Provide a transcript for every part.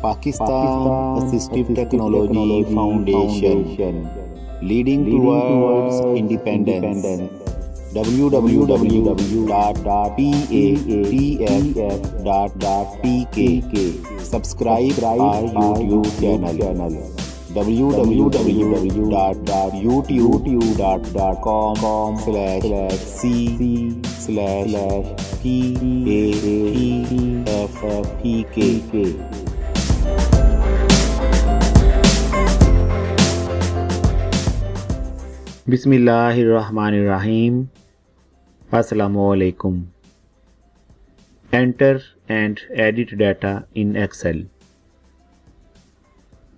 Pakistan Assistive Technology Foundation, leading towards independence. www.patf.pk. Subscribe our YouTube channel. www.youtube.com/c/PATFPK. बिस्मिल्लाहिर्रहमानिर्रहीम। अस्सलामुअलैकुम। Enter and edit data in Excel.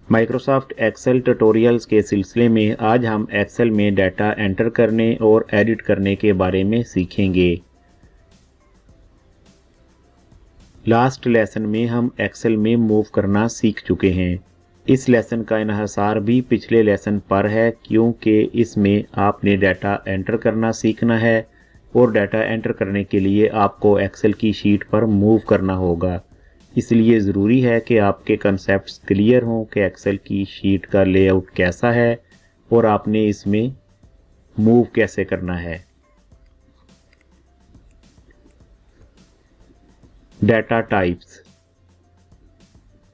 Microsoft Excel tutorials के सिलसिले में आज हम Excel में डाटा एंटर करने और एडिट करने के बारे में सीखेंगे। लास्ट लेसन में हम एक्सेल में मूव करना सीख चुके हैं। इस लेसन का इन्हिसार भी पिछले लेसन पर है, क्योंकि इसमें आपने डाटा एंटर करना सीखना है और डाटा एंटर करने के लिए आपको एक्सेल की शीट पर मूव करना होगा। इसलिए ज़रूरी है कि आपके कंसेप्ट्स क्लियर हों कि एक्सेल की शीट का लेआउट कैसा है और आपने इसमें मूव कैसे करना है। Data types.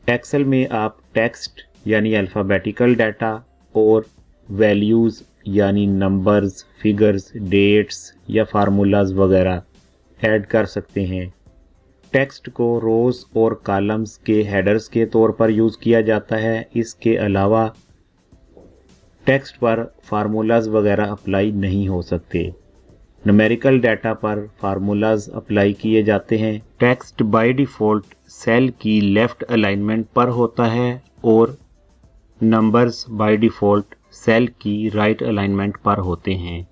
एक्सेल में आप टेक्स्ट यानी अल्फ़ाबेटिकल डाटा और वैल्यूज़ यानी नंबर्स, फिगर्स, डेट्स या फार्मूलाज वगैरह ऐड कर सकते हैं। टेक्स्ट को रोज़ और कॉलम्स के हेडर्स के तौर पर यूज़ किया जाता है। इसके अलावा टेक्स्ट पर फार्मूलाज वगैरह अप्लाई नहीं हो सकते। न्यूमेरिकल डाटा पर फार्मूलाज अप्लाई किए जाते हैं। टेक्स्ट बाय डिफ़ॉल्ट सेल की लेफ़्ट अलाइनमेंट पर होता है और नंबर्स बाय डिफ़ॉल्ट सेल की राइट अलाइनमेंट पर होते हैं।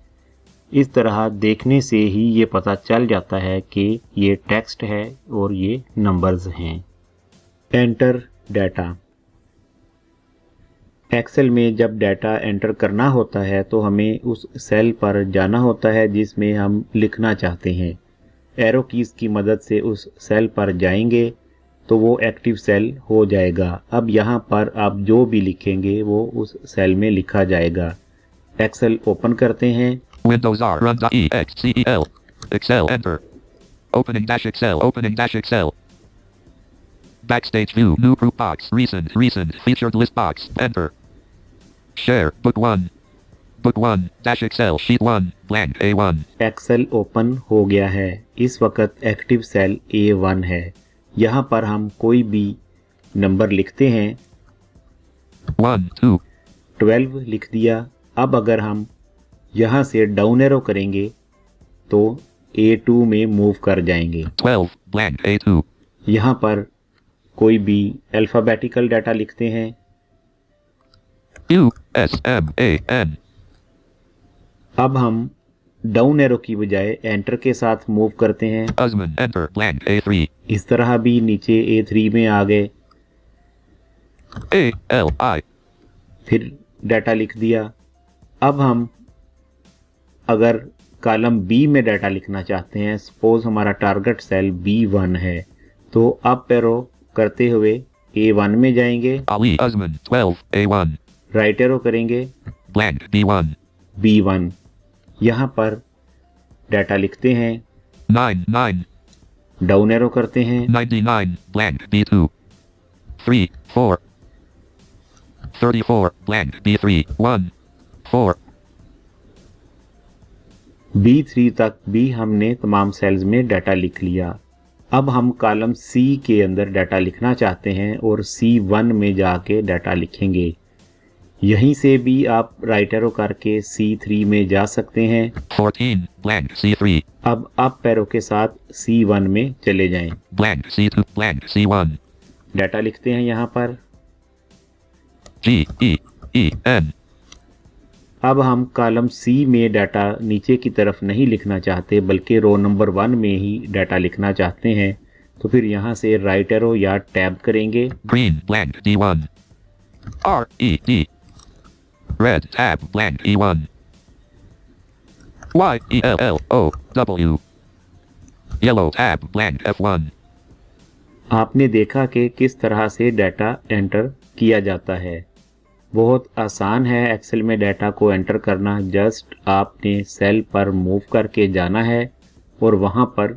इस तरह देखने से ही ये पता चल जाता है कि ये टेक्स्ट है और ये नंबर्स हैं। Enter data. एक्सेल में जब डाटा एंटर करना होता है तो हमें उस सेल पर जाना होता है जिसमें हम लिखना चाहते हैं। एरो कीज़ की मदद से उस सेल पर जाएंगे तो वो एक्टिव सेल हो जाएगा। अब यहाँ पर आप जो भी लिखेंगे वो उस सेल में लिखा जाएगा। एक्सेल ओपन करते हैं। Windows R run.excel. Excel enter. Opening dash Excel. Backstage view new group box recent featured list box enter. Share book 1 dash Excel sheet 1 blank A1. Excel open हो गया है। इस वक्त एक्टिव सेल A1 है। यहाँ पर हम कोई भी नंबर लिखते हैं। 1 2 12 लिख दिया। अब अगर हम यहाँ से डाउन एरो करेंगे तो A2 में मूव कर जाएंगे। 12 blank A2. यहाँ पर कोई भी अल्फ़ाबेटिकल डाटा लिखते हैं। USMAN. अब हम डाउन एरो की बजाय एंटर के साथ मूव करते हैं। Usman enter blank A3. इस तरह भी नीचे A3 में आ गए। ALI. फिर डाटा लिख दिया। अब हम अगर कॉलम बी में डाटा लिखना चाहते हैं, सपोज हमारा टारगेट सेल B1 है, तो अप एरो करते हुए A1 में जाएंगे। Ali Usman 12 A1. Right arrow करेंगे Blank B1. B1। यहाँ पर डाटा लिखते हैं। 9 डाउन एरो करते हैं। 99 blank B2. 3 4 34 blank B3 1 4. B3 तक भी हमने तमाम सेल्स में डाटा लिख लिया। अब हम कॉलम C के अंदर डाटा लिखना चाहते हैं और C1 में जाके डाटा लिखेंगे। यहीं से भी आप राइट एरो करके C3 में जा सकते हैं। 14 blank C3. अब अप एरो के साथ C1 में चले जाएं। Blank C2 blank C1. Data लिखते हैं यहाँ पर। GEEN. अब हम कॉलम C में डाटा नीचे की तरफ नहीं लिखना चाहते, बल्कि रो नंबर 1 में ही डाटा लिखना चाहते हैं, तो फिर यहाँ से राइट एरो या टैब करेंगे। Green blank D1. RED. Red tab blank E1. YELLOW. Yellow tab blank F1. आपने देखा कि किस तरह से डाटा एंटर किया जाता है। बहुत आसान है एक्सेल में डाटा को एंटर करना। जस्ट आपने सेल पर मूव करके जाना है और वहां पर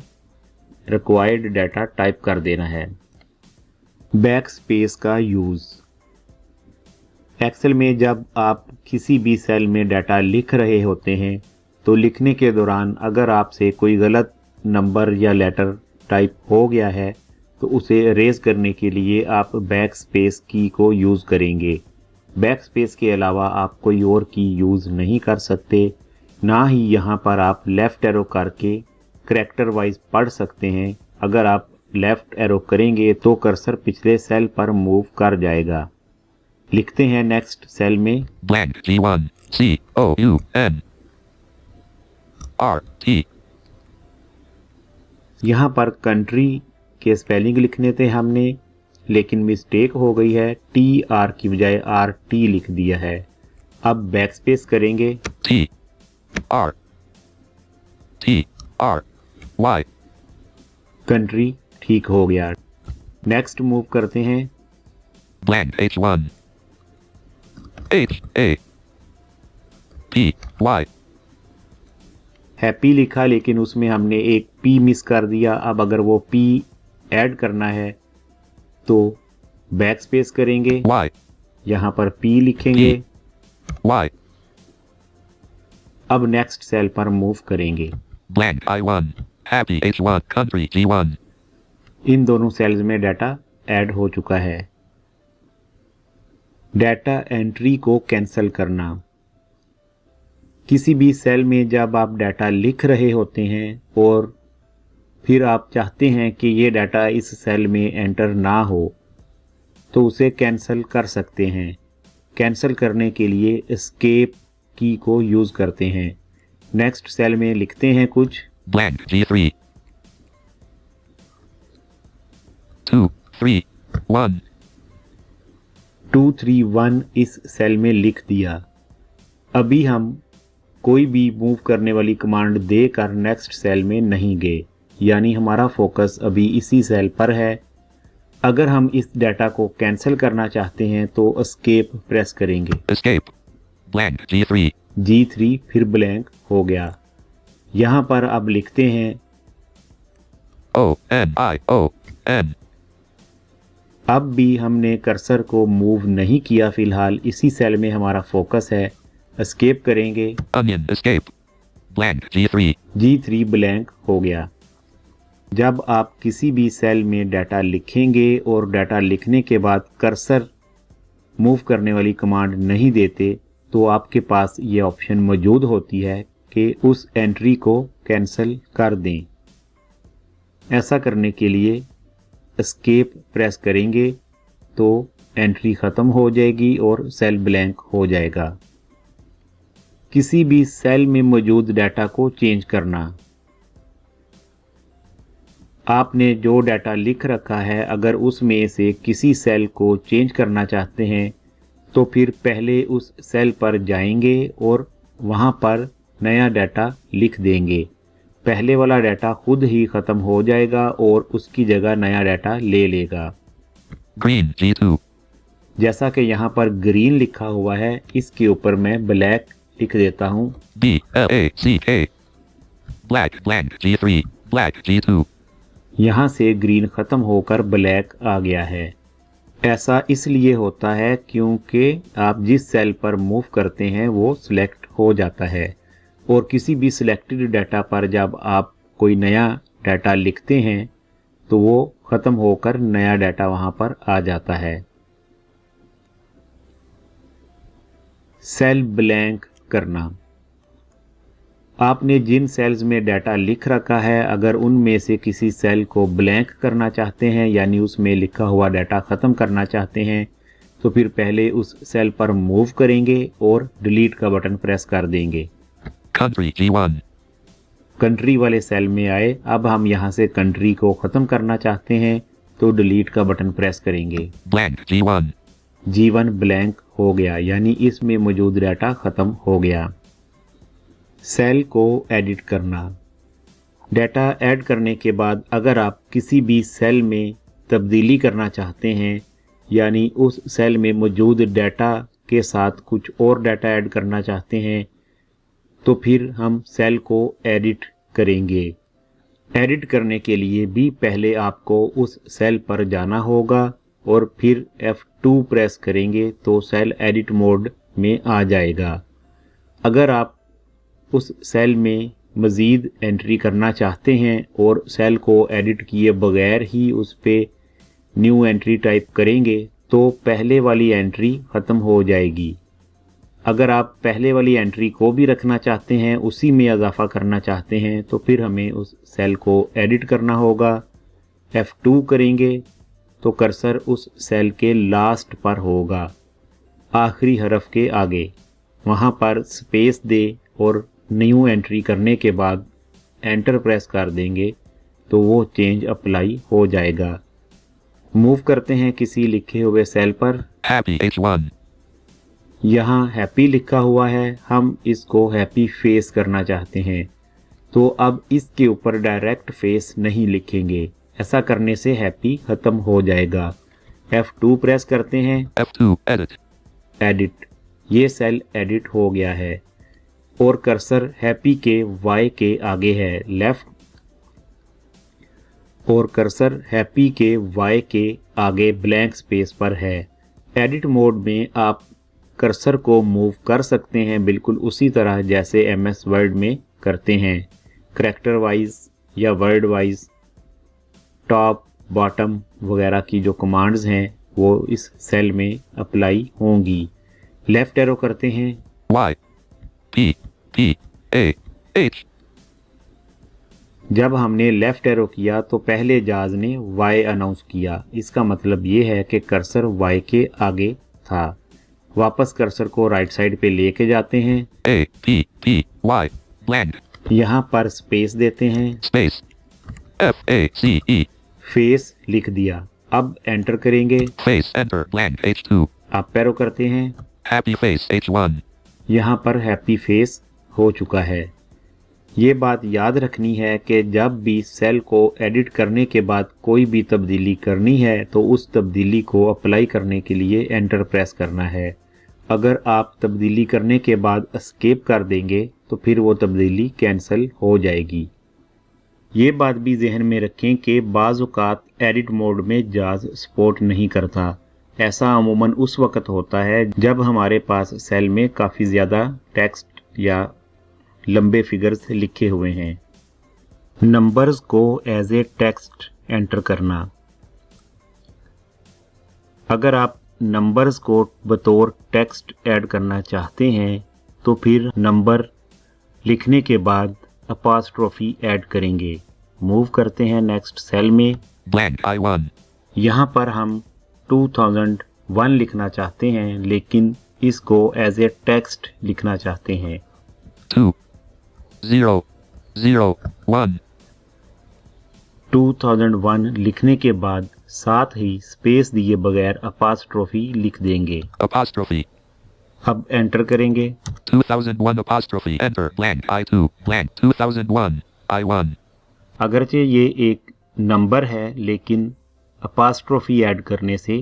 रिक्वायर्ड डाटा टाइप कर देना है। बैक स्पेस का यूज़। एक्सेल में जब आप किसी भी सेल में डाटा लिख रहे होते हैं तो लिखने के दौरान अगर आपसे कोई गलत नंबर या लेटर टाइप हो गया है तो उसे इरेज करने के लिए आप बैक स्पेस की को यूज़ करेंगे। बैक स्पेस के अलावा आप कोई और की यूज़ नहीं कर सकते। ना ही यहाँ पर आप लेफ़्ट एरो करके करैक्टर वाइज पढ़ सकते हैं। अगर आप लेफ़्ट एरो करेंगे तो कर्सर पिछले सेल पर मूव कर जाएगा। लिखते हैं नेक्स्ट सेल में Blank G1 C O U N R T। यहाँ पर कंट्री के स्पेलिंग लिखने थे हमने, लेकिन मिस्टेक हो गई है। TR की बजाय RT लिख दिया है। अब बैक स्पेस करेंगे। T R T R Y। Country ठीक हो गया। नेक्स्ट मूव करते हैं। Blank H1 H A P Y। Happy लिखा लेकिन उसमें हमने एक P मिस कर दिया। अब अगर वो P ऐड करना है तो बैक स्पेस करेंगे। Y यहाँ पर P लिखेंगे। Y। अब नेक्स्ट सेल पर मूव करेंगे। Blank I1 Happy H1 Country G1। इन दोनों सेल्स में डाटा ऐड हो चुका है। डाटा एंट्री को कैंसिल करना। किसी भी सेल में जब आप डाटा लिख रहे होते हैं और फिर आप चाहते हैं कि ये डाटा इस सेल में एंटर ना हो तो उसे कैंसिल कर सकते हैं। कैंसिल करने के लिए एस्केप की को यूज़ करते हैं। नेक्स्ट सेल में लिखते हैं कुछ। Blank G3 2 3 1। 2 3 1 इस सेल में लिख दिया। अभी हम कोई भी मूव करने वाली कमांड देकर नेक्स्ट सेल में नहीं गए, यानी हमारा फोकस अभी इसी सेल पर है। अगर हम इस डाटा को कैंसिल करना चाहते हैं तो एस्केप प्रेस करेंगे। Escape Blank G3 G3 फिर ब्लैंक हो गया। यहाँ पर अब लिखते हैं O N I O N। अब भी हमने कर्सर को मूव नहीं किया। फिलहाल इसी सेल में हमारा फोकस है। एस्केप करेंगे। Onion Escape Blank G3 G3 blank हो गया। जब आप किसी भी सेल में डाटा लिखेंगे और डाटा लिखने के बाद कर्सर मूव करने वाली कमांड नहीं देते तो आपके पास ये ऑप्शन मौजूद होती है कि उस एंट्री को कैंसिल कर दें। ऐसा करने के लिए एस्केप प्रेस करेंगे तो एंट्री ख़त्म हो जाएगी और सेल ब्लैंक हो जाएगा। किसी भी सेल में मौजूद डाटा को चेंज करना। आपने जो डाटा लिख रखा है अगर उसमें से किसी सेल को चेंज करना चाहते हैं तो फिर पहले उस सेल पर जाएंगे और वहां पर नया डाटा लिख देंगे। पहले वाला डाटा खुद ही ख़त्म हो जाएगा और उसकी जगह नया डाटा ले लेगा। Green G2 जैसा कि यहाँ पर ग्रीन लिखा हुआ है, इसके ऊपर मैं ब्लैक लिख देता हूँ। B L A C K Black Blank G3 Black G2। यहाँ से ग्रीन ख़त्म होकर ब्लैक आ गया है। ऐसा इसलिए होता है क्योंकि आप जिस सेल पर मूव करते हैं वो सिलेक्ट हो जाता है और किसी भी सिलेक्टेड डाटा पर जब आप कोई नया डाटा लिखते हैं तो वो ख़त्म होकर नया डाटा वहाँ पर आ जाता है। सेल ब्लैंक करना। आपने जिन सेल्स में डाटा लिख रखा है अगर उनमें से किसी सेल को ब्लैंक करना चाहते हैं यानी उसमें लिखा हुआ डाटा ख़त्म करना चाहते हैं तो फिर पहले उस सेल पर मूव करेंगे और डिलीट का बटन प्रेस कर देंगे। Country G1 कंट्री वाले सेल में आए। अब हम यहाँ से कंट्री को ख़त्म करना चाहते हैं तो डिलीट का बटन प्रेस करेंगे। Blank G1 G1 ब्लैंक हो गया यानी इसमें मौजूद डाटा ख़त्म हो गया। सेल को एडिट करना। डाटा ऐड करने के बाद अगर आप किसी भी सेल में तब्दीली करना चाहते हैं, यानी उस सेल में मौजूद डाटा के साथ कुछ और डाटा ऐड करना चाहते हैं, तो फिर हम सेल को एडिट करेंगे। एडिट करने के लिए भी पहले आपको उस सेल पर जाना होगा और फिर F2 प्रेस करेंगे तो सेल एडिट मोड में आ जाएगा। अगर आप उस सेल में मज़ीद एंट्री करना चाहते हैं और सेल को एडिट किए बगैर ही उस पर न्यू एंट्री टाइप करेंगे तो पहले वाली एंट्री ख़त्म हो जाएगी। अगर आप पहले वाली एंट्री को भी रखना चाहते हैं, उसी में इजाफा करना चाहते हैं, तो फिर हमें उस सेल को एडिट करना होगा। F2 करेंगे तो कर्सर उस सेल के लास्ट पर होगा, आखिरी हरफ के आगे। वहाँ पर स्पेस दे और न्यू एंट्री करने के बाद एंटर प्रेस कर देंगे तो वो चेंज अप्लाई हो जाएगा। मूव करते हैं किसी लिखे हुए सेल पर। Happy H1. यहाँ हैप्पी लिखा हुआ है, हम इसको हैप्पी फेस करना चाहते हैं, तो अब इसके ऊपर डायरेक्ट फेस नहीं लिखेंगे। ऐसा करने से हैप्पी ख़त्म हो जाएगा। F2 प्रेस करते हैं। F2 edit. एडिट, ये सेल एडिट हो गया है और कर्सर हैप्पी के Y के आगे है लेफ्ट, और कर्सर हैप्पी के Y के आगे ब्लैंक स्पेस पर है। एडिट मोड में आप कर्सर को मूव कर सकते हैं बिल्कुल उसी तरह जैसे MS वर्ड में करते हैं। करैक्टर वाइज या वर्ड वाइज टॉप बॉटम वगैरह की जो कमांड्स हैं वो इस सेल में अप्लाई होंगी। लेफ्ट एरो करते हैं। Y. P. P. A. H. जब हमने लेफ्ट एरो किया तो पहले जाज ने Y अनाउंस किया। इसका मतलब ये है कि कर्सर Y के आगे था। वापस कर्सर को राइट साइड पे लेके जाते हैं। A. P. P. Y. Blank. यहाँ पर स्पेस देते हैं। Space. F. A. C. E. Face लिख दिया। अब एंटर करेंगे। Face. Enter. Blank. H2. Up arrow करते हैं। Happy Face H1. यहाँ पर हैप्पी फेस हो चुका है। ये बात याद रखनी है कि जब भी सेल को एडिट करने के बाद कोई भी तब्दीली करनी है तो उस तब्दीली को अप्लाई करने के लिए एंटर प्रेस करना है। अगर आप तब्दीली करने के बाद एस्केप कर देंगे तो फिर वो तब्दीली कैंसिल हो जाएगी। ये बात भी जहन में रखें कि बाज़ औक़ात एडिट मोड में जाज सपोर्ट नहीं करता। ऐसा अमूमन उस वक़्त होता है जब हमारे पास सेल में काफ़ी ज़्यादा टेक्स्ट या लंबे फिगर्स लिखे हुए हैं। नंबर्स को एज ए टेक्स्ट एंटर करना। अगर आप नंबर्स को बतौर टेक्स्ट ऐड करना चाहते हैं तो फिर नंबर लिखने के बाद अपोस्ट्रोफी ऐड करेंगे। मूव करते हैं नेक्स्ट सेल में। Blank I1. यहाँ पर हम 2001 लिखना चाहते हैं लेकिन इसको एज ए टेक्स्ट लिखना चाहते हैं। 2. 0. 0. 1. 2001 लिखने के बाद साथ ही स्पेस दिए बगैर अपोस्ट्रोफी लिख देंगे। Apostrophe. अब एंटर करेंगे। 2001 apostrophe. Enter. Blank I2. Blank 2001. I1. अगरचे ये एक नंबर है लेकिन अपोस्ट्रोफी ऐड करने से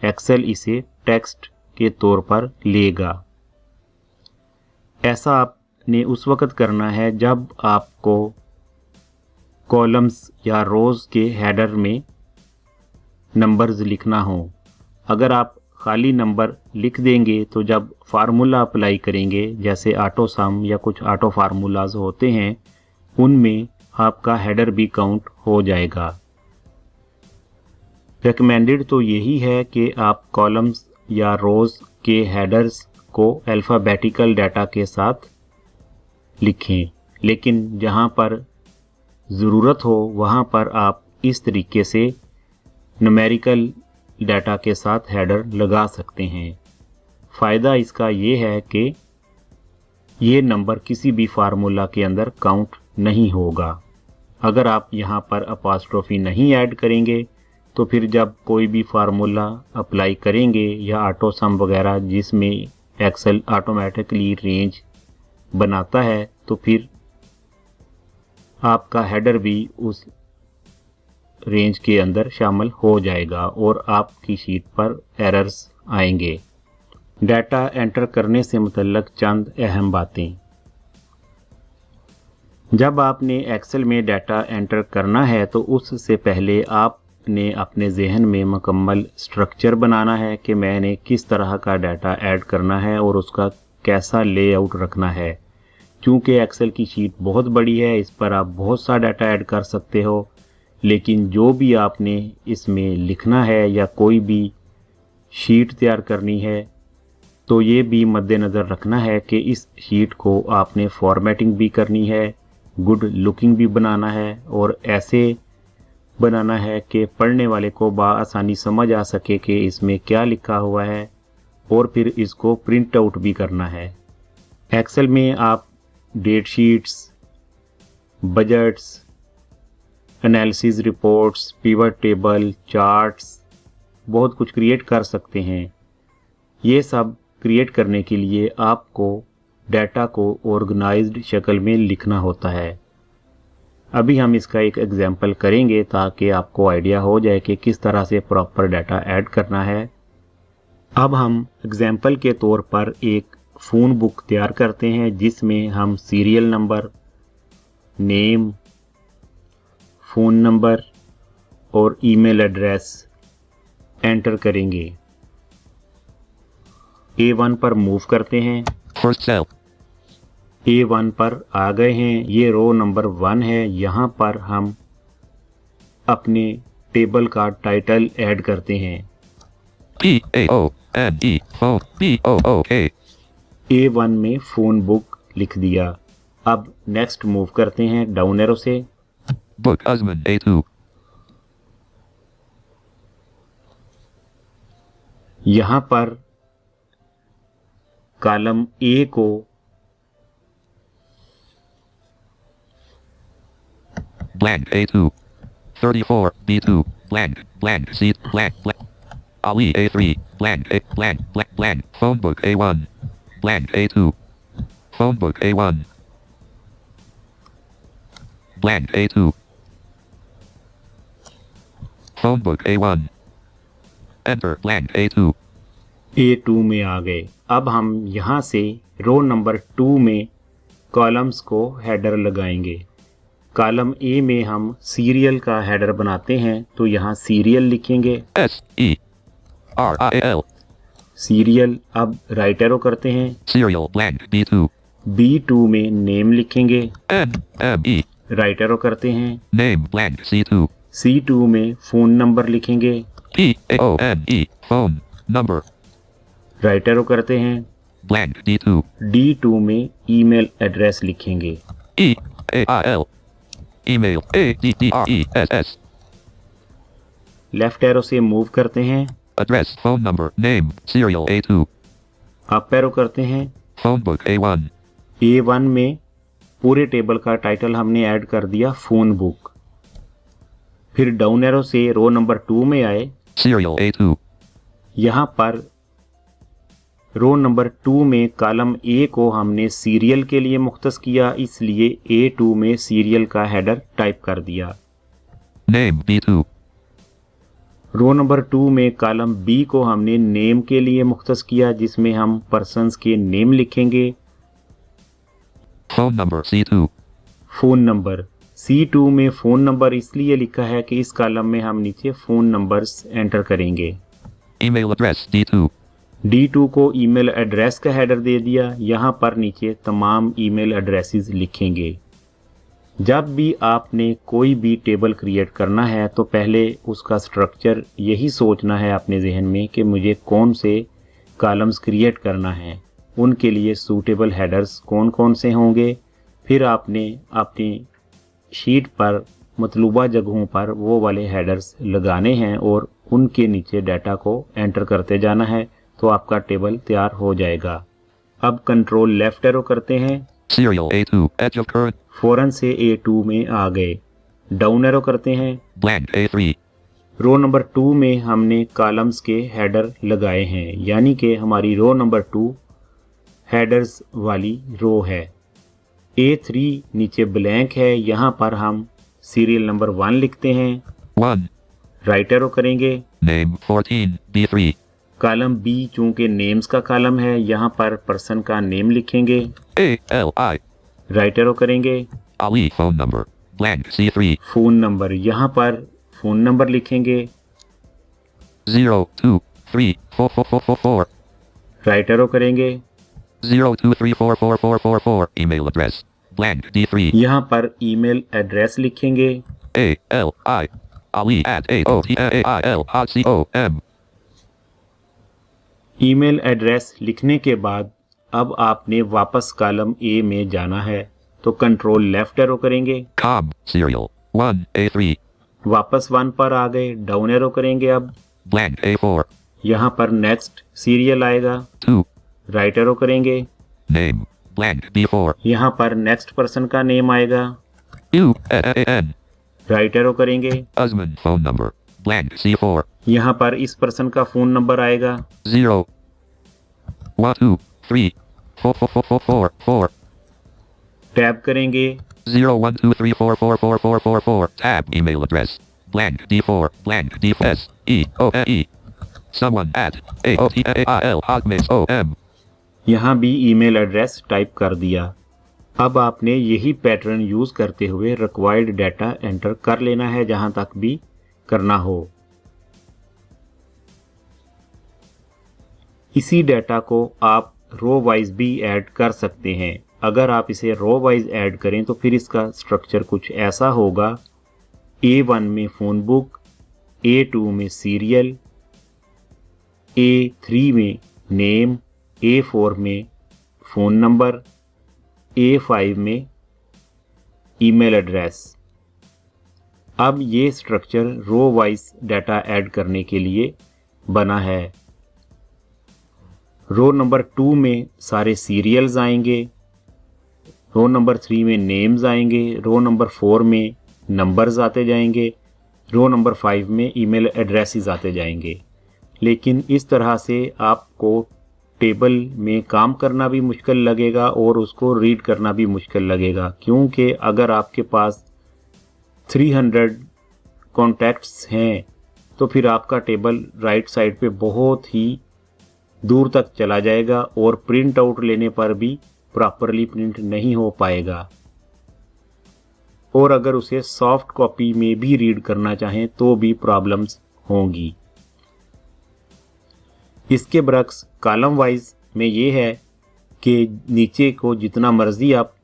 एक्सेल इसे टेक्स्ट के तौर पर लेगा। ऐसा आपने उस वक़्त करना है जब आपको कॉलम्स या रोज़ के हेडर में नंबर्स लिखना हो। अगर आप खाली नंबर लिख देंगे तो जब फार्मूला अप्लाई करेंगे जैसे ऑटो सम या कुछ ऑटो फार्मूलाज होते हैं उनमें आपका हेडर भी काउंट हो जाएगा। रिकमेंडेड तो यही है कि आप कॉलम्स या रोज़ के हेडर्स को अल्फ़ाबेटिकल डाटा के साथ लिखें, लेकिन जहाँ पर ज़रूरत हो वहाँ पर आप इस तरीके से न्यूमेरिकल डाटा के साथ हेडर लगा सकते हैं। फ़ायदा इसका ये है कि ये नंबर किसी भी फार्मूला के अंदर काउंट नहीं होगा। अगर आप यहाँ पर अपोस्ट्रोफी नहीं ऐड करेंगे तो फिर जब कोई भी फार्मूला अप्लाई करेंगे या ऑटो सम वगैरह जिसमें एक्सेल ऑटोमेटिकली रेंज बनाता है तो फिर आपका हेडर भी उस रेंज के अंदर शामिल हो जाएगा और आपकी शीट पर एरर्स आएंगे। डाटा एंटर करने से मुतल्लक चंद अहम बातें। जब आपने एक्सेल में डाटा एंटर करना है तो उससे पहले आपने अपने जहन में मुकम्मल स्ट्रक्चर बनाना है कि मैंने किस तरह का डाटा ऐड करना है और उसका कैसा लेआउट रखना है। क्योंकि एक्सेल की शीट बहुत बड़ी है, इस पर आप बहुत सा डाटा ऐड कर सकते हो, लेकिन जो भी आपने इसमें लिखना है या कोई भी शीट तैयार करनी है तो ये भी मद्देनज़र रखना है कि इस शीट को आपने फॉर्मेटिंग भी करनी है, गुड लुकिंग भी बनाना है और ऐसे बनाना है कि पढ़ने वाले को बआसानी समझ आ सके कि इसमें क्या लिखा हुआ है, और फिर इसको प्रिंट आउट भी करना है। एक्सेल में आप data sheets, budgets, analysis reports, pivot table, charts बहुत कुछ क्रिएट कर सकते हैं। ये सब क्रिएट करने के लिए आपको डाटा को ऑर्गेनाइज्ड शक्ल में लिखना होता है। अभी हम इसका एक एग्जांपल करेंगे ताकि आपको आइडिया हो जाए कि किस तरह से प्रॉपर डाटा ऐड करना है। अब हम एग्जांपल के तौर पर एक फ़ोन बुक तैयार करते हैं जिसमें हम serial number, name, phone number और ईमेल एड्रेस एंटर करेंगे। A1 पर मूव करते हैं। First cell. A1 पर आ गए हैं, ये रो नंबर 1 है। यहाँ पर हम अपने टेबल का टाइटल ऐड करते हैं। P-A-O-N-E, phone, B-O-O-K. A1 में फ़ोन बुक लिख दिया। अब नेक्स्ट मूव करते हैं डाउन एरो से। Book husband, A2. यहाँ पर कॉलम A को Blank, A2. 34, B2, blank, blank, C, blank, blank. Ali, A3, blank, A, blank, blank, blank. Phone book, A1, blank, A2. Phone book, A1. Blank, A2. Phone book, A1. Enter, blank, A2. A2 में आ गए। अब हम यहाँ से रो number 2 में columns को header लगाएंगे। Column A में हम सीरियल का हेडर बनाते हैं, तो यहाँ सीरियल लिखेंगे। S-E-R-I-L. सीरियल। अब राइट एरो करते हैं। Serial, blank, B2. B2 में नेम लिखेंगे। N-M-E. राइट एरो करते हैं। Name, blank, C2. C2 में फ़ोन नंबर लिखेंगे। P-A-O-N-E. Phone, number, right arrow करते हैं। blank, D2. D2 में ईमेल एड्रेस लिखेंगे। E-A-I-L. Email, A-D-D-R-E-S-S. Left arrow से मूव करते हैं। Address, phone number, name, serial, A2. Up arrow करते हैं। Phone book, A1. A1 में पूरे टेबल का टाइटल हमने ऐड कर दिया फ़ोन बुक। फिर डाउन एरो से रो नंबर 2 में आए। Serial, A2. यहाँ पर रो नंबर 2 में कॉलम A को हमने सीरियल के लिए मुख्तस किया, इसलिए A2 में सीरियल का हेडर टाइप कर दिया। Name, B2. रो नंबर 2 में कॉलम B को हमने नेम के लिए मुख्तस किया, जिसमें हम पर्सन्स के नेम लिखेंगे। Phone number, C2. Phone number C2 में फ़ोन नंबर इसलिए लिखा है कि इस कॉलम में हम नीचे फ़ोन नंबर्स एंटर करेंगे। Email address, D2. D2 को ईमेल एड्रेस का हेडर दे दिया। यहाँ पर नीचे तमाम ईमेल एड्रेसेस लिखेंगे। जब भी आपने कोई भी टेबल क्रिएट करना है तो पहले उसका स्ट्रक्चर यही सोचना है अपने जहन में कि मुझे कौन से कॉलम्स क्रिएट करना है, उनके लिए सूटेबल हेडर्स कौन कौन से होंगे। फिर आपने अपनी शीट पर मतलूबा जगहों पर वो वाले हेडर्स लगाने हैं और उनके नीचे डाटा को एंटर करते जाना है, तो आपका टेबल तैयार हो जाएगा। अब कंट्रोल लेफ्ट एरो करते हैं। Serial, A2. Edge of current, फ़ौरन से A2 में आ गए। डाउन एरो करते हैं। blank, A3. रो नंबर 2 में हमने कॉलम्स के हेडर लगाए हैं, यानी कि हमारी रो नंबर 2 हेडर्स वाली रो है। A3 नीचे ब्लैंक है, यहाँ पर हम सीरियल नंबर 1 लिखते हैं। 1. राइट एरो करेंगे। Name 14, B3. कॉलम बी चूंकि नेम्स का कॉलम है, यहाँ पर पर्सन का नेम लिखेंगे। ALI. राइट एरो करेंगे। Ali phone number. Blank C3. Phone number, यहाँ पर फ़ोन नंबर लिखेंगे। 0, 2, 3, 4, 4, 4, 4, 4. राइट एरो करेंगे। 0, 2, 3, 4, 4, 4, 4, 4. Email address. Blank D3. यहाँ पर ईमेल एड्रेस लिखेंगे। ALI. Ali at AOTAIL.com. Email address लिखने के बाद अब आपने वापस कॉलम ए में जाना है, तो कंट्रोल लेफ्ट एरो करेंगे। Com. Serial. 1, A3. वापस 1 पर आ गए, डाउन एरो करेंगे। अब Blank A4. यहाँ पर नेक्स्ट सीरियल आएगा। 2. राइट एरो करेंगे। Name. Blank B4. यहाँ पर नेक्स्ट पर्सन का नेम आएगा। UAN. राइट एरो करेंगे। Usman phone number. Blank C4. यहाँ पर इस पर्सन का फ़ोन नंबर आएगा। 0, 1, 2, 3, 4, 4, 4, 4, 4, 4. टैब करेंगे। 0, 1, 2, 3, 4, 4, 4, 4, 4, 4. Tab email address. Blank D4. Blank D4. SEOAE. Someone at AOTAIL.com. यहाँ भी ईमेल एड्रेस टाइप कर दिया। अब आपने यही पैटर्न यूज़ करते हुए रिक्वायर्ड डाटा एंटर कर लेना है जहाँ तक भी करना हो। इसी डाटा को आप रो वाइज भी ऐड कर सकते हैं। अगर आप इसे रो वाइज ऐड करें तो फिर इसका स्ट्रक्चर कुछ ऐसा होगा। A1 में फ़ोन बुक, A2 में सीरियल, A3 में नेम, A4 में फ़ोन नंबर, A5 में ईमेल एड्रेस। अब ये structure row wise data add करने के लिए बना है। रो नंबर 2 में सारे सीरियल्स आएंगे, रो नंबर 3 में नेम्स आएंगे, रो नंबर 4 में नंबर्स आते जाएंगे, रो नंबर 5 में ईमेल एड्रेसेस आते जाएंगे। लेकिन इस तरह से आपको टेबल में काम करना भी मुश्किल लगेगा और उसको रीड करना भी मुश्किल लगेगा, क्योंकि अगर आपके पास 300 कॉन्टैक्ट्स हैं तो फिर आपका टेबल राइट साइड पे बहुत ही दूर तक चला जाएगा और प्रिंट आउट लेने पर भी प्रॉपरली प्रिंट नहीं हो पाएगा। और अगर उसे सॉफ्ट कॉपी में भी रीड करना चाहें तो भी प्रॉब्लम्स होंगी। इसके बरक्स कॉलम वाइज में ये है कि नीचे को जितना मर्जी आप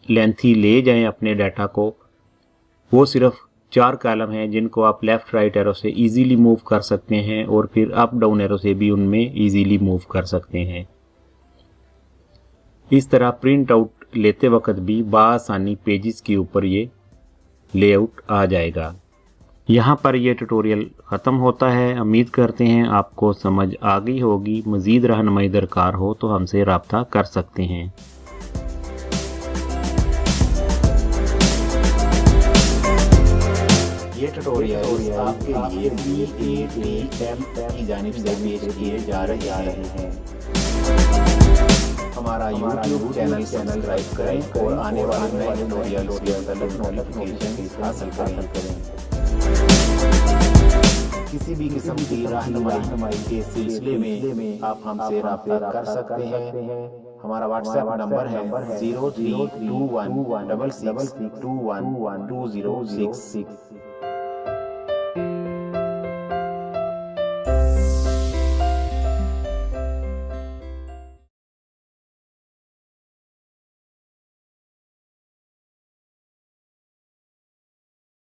लेंथी ले जाएं अपने डाटा को, वो सिर्फ 4 कॉलम हैं जिनको आप लेफ़्ट राइट एरो से इजीली मूव कर सकते हैं और फिर अप डाउन एरो से भी उनमें इजीली मूव कर सकते हैं। इस तरह प्रिंट आउट लेते वक्त भी बआसानी पेजेस के ऊपर ये लेआउट आ जाएगा। यहाँ पर यह ट्यूटोरियल ख़त्म होता है। उम्मीद करते हैं आपको समझ आ गई होगी। मज़ीद रहनुमाई दरकार हो तो हमसे रब्ता कर सकते हैं। ये ट्यूटोरियल आपके लिए BATM की जानिब से पेश किए जा रहे हैं। हमारा YouTube चैनल सब्सक्राइब करें और आने वाले नए ट्यूटोरियल्स के मतलब नोटिफिकेशन हासिल करें। किसी भी किस्म की रहनुमाई के सिलसिले में आप हमसे रब्ता कर सकते हैं। हमारा व्हाट्सएप नंबर है 032166212066।